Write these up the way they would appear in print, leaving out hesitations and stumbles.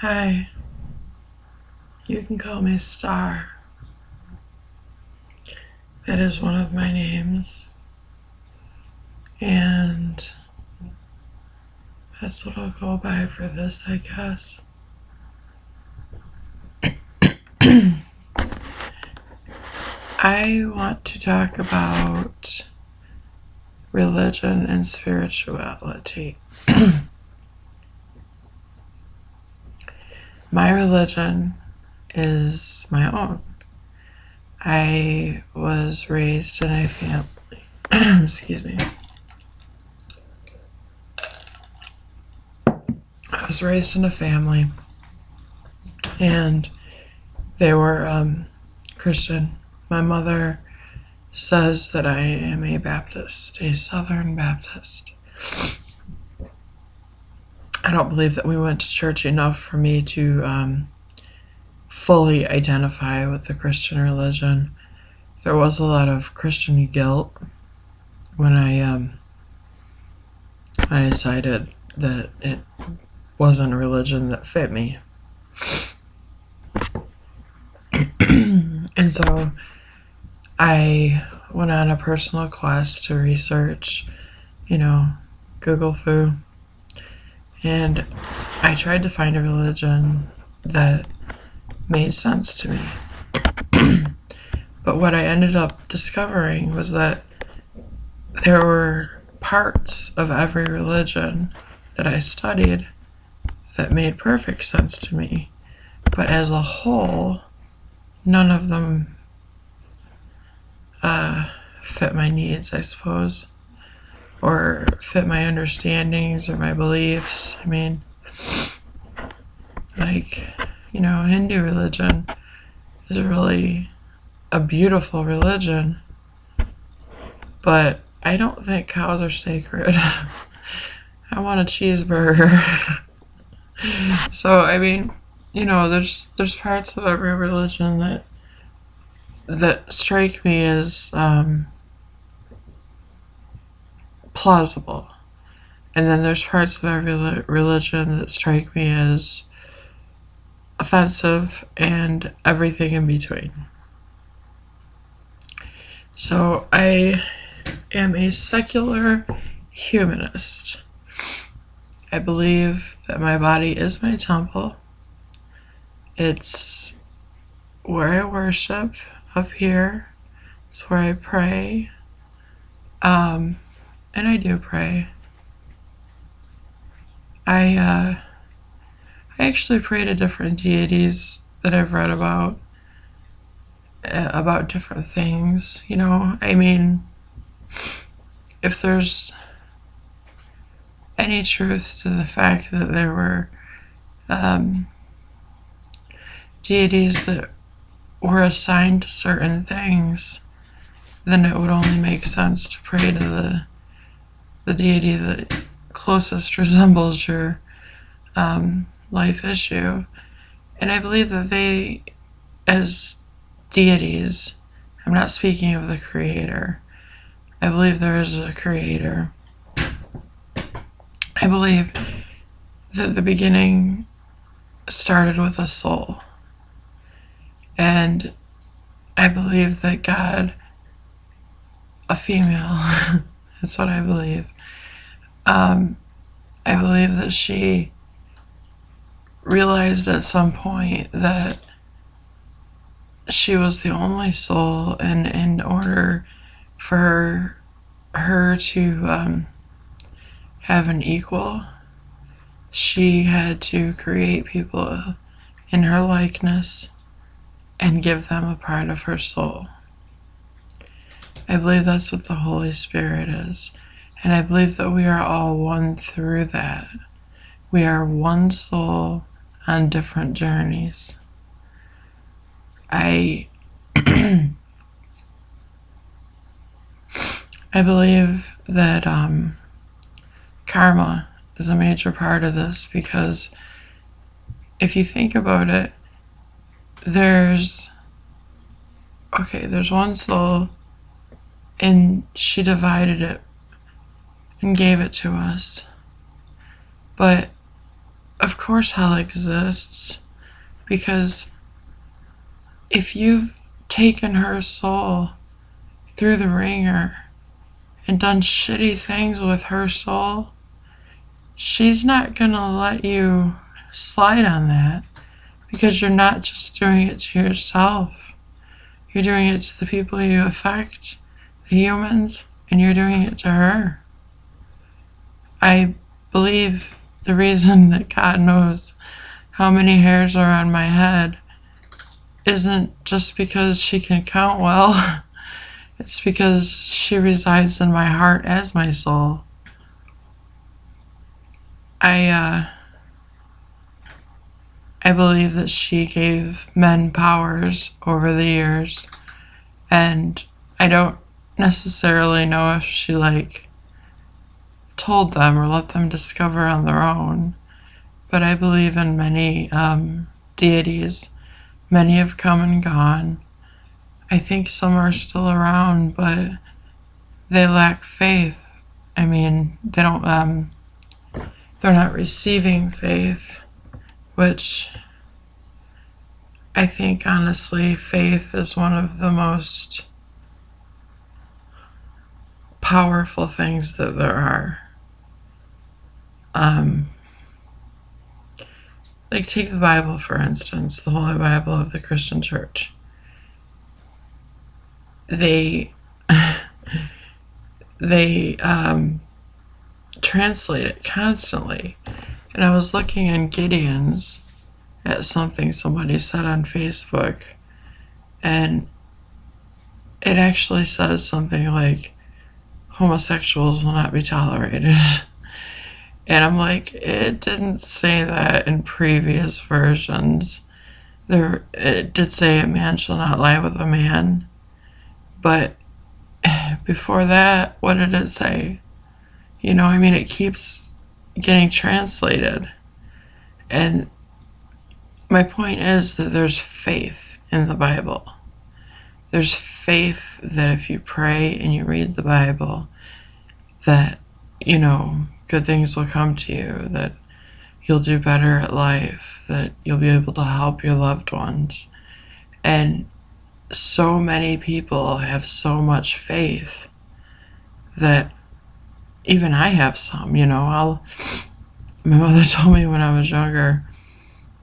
Hi, you can call me Star. That is one of my names, and that's what I'll go by for this, I guess. I want to talk about religion and spirituality. My religion is my own. I was raised in a family. Excuse me. I was raised in a family, and they were Christian. My mother says that I am a Baptist, a Southern Baptist. I don't believe that we went to church enough for me to fully identify with the Christian religion. There was a lot of Christian guilt when I decided that it wasn't a religion that fit me. And so I went on a personal quest to research, Google Foo. And I tried to find a religion that made sense to me. But what I ended up discovering was that there were parts of every religion that I studied that made perfect sense to me. But as a whole, none of them fit my needs, I suppose, or fit my understandings or my beliefs. I mean, Hindu religion is really a beautiful religion, but I don't think cows are sacred. I want a cheeseburger. So, there's parts of every religion that strike me as plausible. And then there's parts of every religion that strike me as offensive and everything in between. So I am a secular humanist. I believe that my body is my temple. It's where I worship up here. It's where I pray. And I do pray. I actually pray to different deities that I've read about different things. If there's any truth to the fact that there were deities that were assigned to certain things, then it would only make sense to pray to the deity that closest resembles your life issue. And I believe that they, as deities, I'm not speaking of the creator. I believe there is a creator. I believe that the beginning started with a soul. And I believe that God, a female, that's what I believe. I believe that she realized at some point that she was the only soul, and in order for her to have an equal, she had to create people in her likeness and give them a part of her soul. I believe that's what the Holy Spirit is. And I believe that we are all one through that. We are one soul on different journeys. I believe that karma is a major part of this, because if you think about it, there's one soul, and she divided it and gave it to us. But of course hell exists, because if you've taken her soul through the ringer and done shitty things with her soul, she's not gonna let you slide on that, because you're not just doing it to yourself. You're doing it to the people you affect, the humans, and you're doing it to her. I believe the reason that God knows how many hairs are on my head isn't just because she can count well. It's because she resides in my heart as my soul. I believe that she gave men powers over the years, and I don't necessarily know if she told them or let them discover on their own, but I believe in many deities. Many have come and gone. I think some are still around, but they lack faith. I mean, they don't, they're not receiving faith, which I think, honestly, faith is one of the most powerful things that there are. Take the Bible, for instance, the Holy Bible of the Christian Church. They translate it constantly. And I was looking in Gideon's at something somebody said on Facebook, and it actually says something like, homosexuals will not be tolerated. And I'm like, it didn't say that in previous versions. It did say a man shall not lie with a man. But before that, what did it say? It keeps getting translated. And my point is that there's faith in the Bible. There's faith that if you pray and you read the Bible, that, good things will come to you, that you'll do better at life, that you'll be able to help your loved ones. And so many people have so much faith that even I have some, my mother told me when I was younger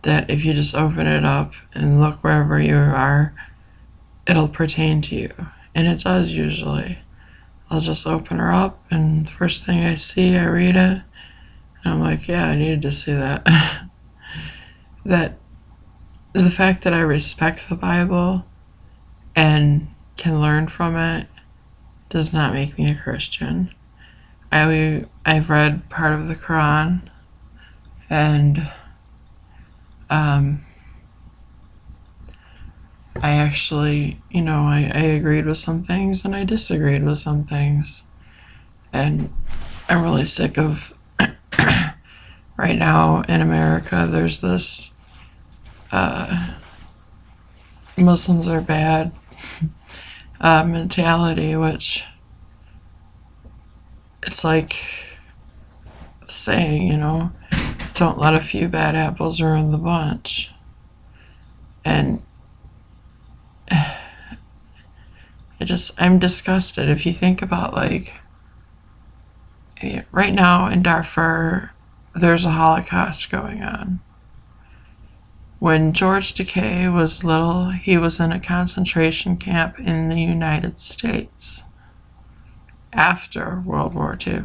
that if you just open it up and look wherever you are, it'll pertain to you. And it does usually. I'll just open her up, and the first thing I see, I read it, and I'm like, yeah, I needed to see that. That the fact that I respect the Bible and can learn from it does not make me a Christian. I've read part of the Quran, and I actually, I agreed with some things and I disagreed with some things. And I'm really sick of, right now in America, there's this, Muslims are bad mentality, which it's like saying, don't let a few bad apples ruin the bunch. And I'm disgusted. If you think about right now in Darfur, there's a Holocaust going on. When George Takei was little, he was in a concentration camp in the United States after World War II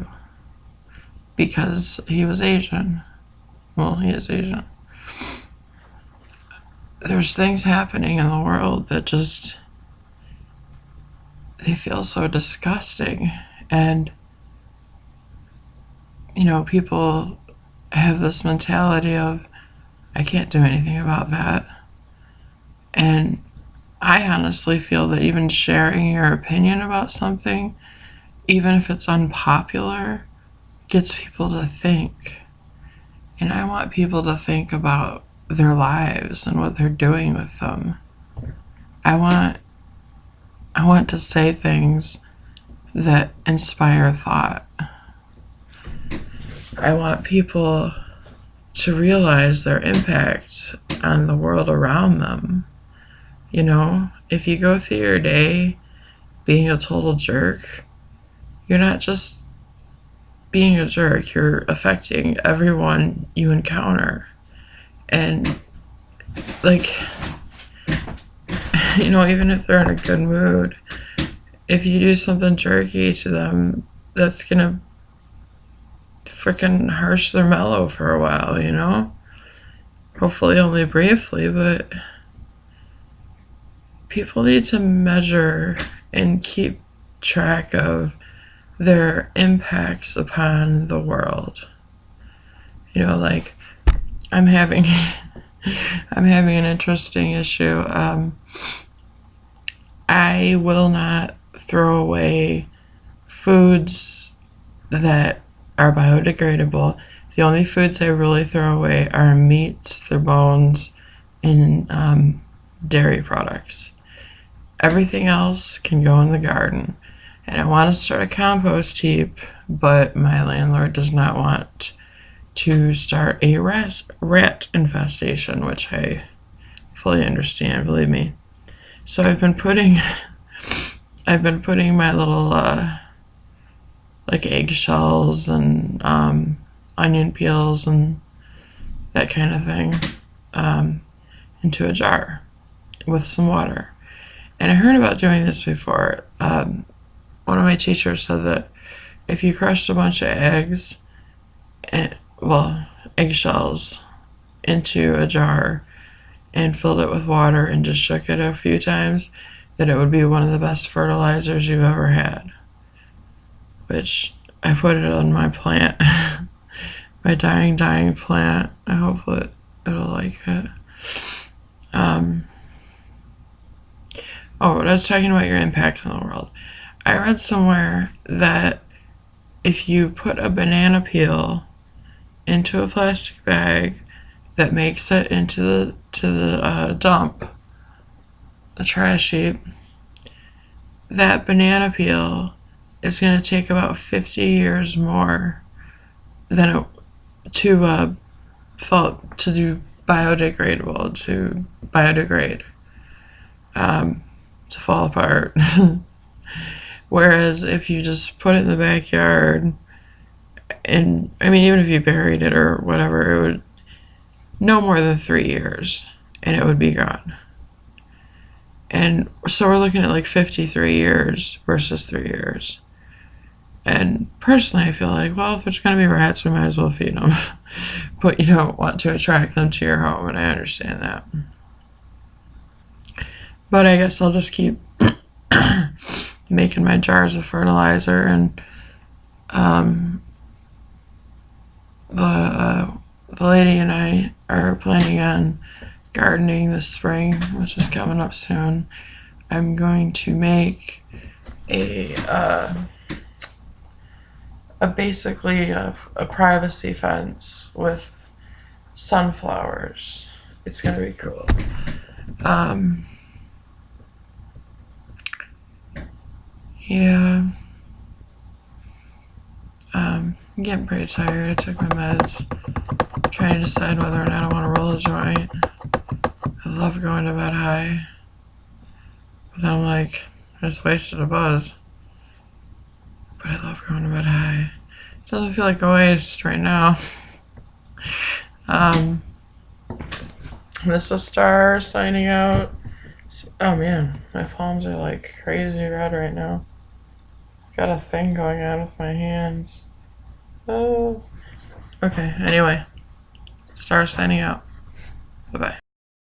because he was Asian. Well, he is Asian. There's things happening in the world that just, they feel so disgusting. And, people have this mentality of, I can't do anything about that. And I honestly feel that even sharing your opinion about something, even if it's unpopular, gets people to think. And I want people to think about their lives and what they're doing with them. I want to say things that inspire thought. I want people to realize their impact on the world around them. You know, if you go through your day being a total jerk, you're not just being a jerk, you're affecting everyone you encounter. And, like, you know, even if they're in a good mood, if you do something jerky to them, that's gonna freaking harsh their mellow for a while, you know? Hopefully only briefly, but people need to measure and keep track of their impacts upon the world. You know, like, I'm having I'm having an interesting issue. I will not throw away foods that are biodegradable. The only foods I really throw away are meats, their bones, and dairy products. Everything else can go in the garden. And I want to start a compost heap, but my landlord does not want to start a rat infestation, which I fully understand, believe me. So I've been putting my little like eggshells and onion peels and that kind of thing into a jar with some water. And I heard about doing this before. One of my teachers said that if you crushed a bunch of eggshells into a jar and filled it with water and just shook it a few times, that it would be one of the best fertilizers you've ever had. Which I put it on my plant, my dying plant. I hope that it'll like it. But I was talking about your impact on the world. I read somewhere that if you put a banana peel into a plastic bag that makes it into the dump, the trash heap, that banana peel is going to take about 50 years more than it to do biodegradable, to biodegrade, to fall apart. Whereas if you just put it in the backyard, and I mean, even if you buried it or whatever, it would no more than 3 years and it would be gone. And so we're looking at like 53 years versus 3 years. And personally, I feel like, well, if there's going to be rats, we might as well feed them. But you don't want to attract them to your home, and I understand that. But I guess I'll just keep making my jars of fertilizer, and the lady and I are planning on gardening this spring, which is coming up soon. I'm going to make basically a privacy fence with sunflowers. It's gonna be cool. Yeah. I'm getting pretty tired. I took my meds. I'm trying to decide whether or not I want to roll a joint. I love going to bed high. But then I'm like, I just wasted a buzz. But I love going to bed high. It doesn't feel like a waste right now. This is Star signing out. Oh man, my palms are like crazy red right now. Got a thing going on with my hands. Oh. Okay, anyway. Star signing out. Bye-bye.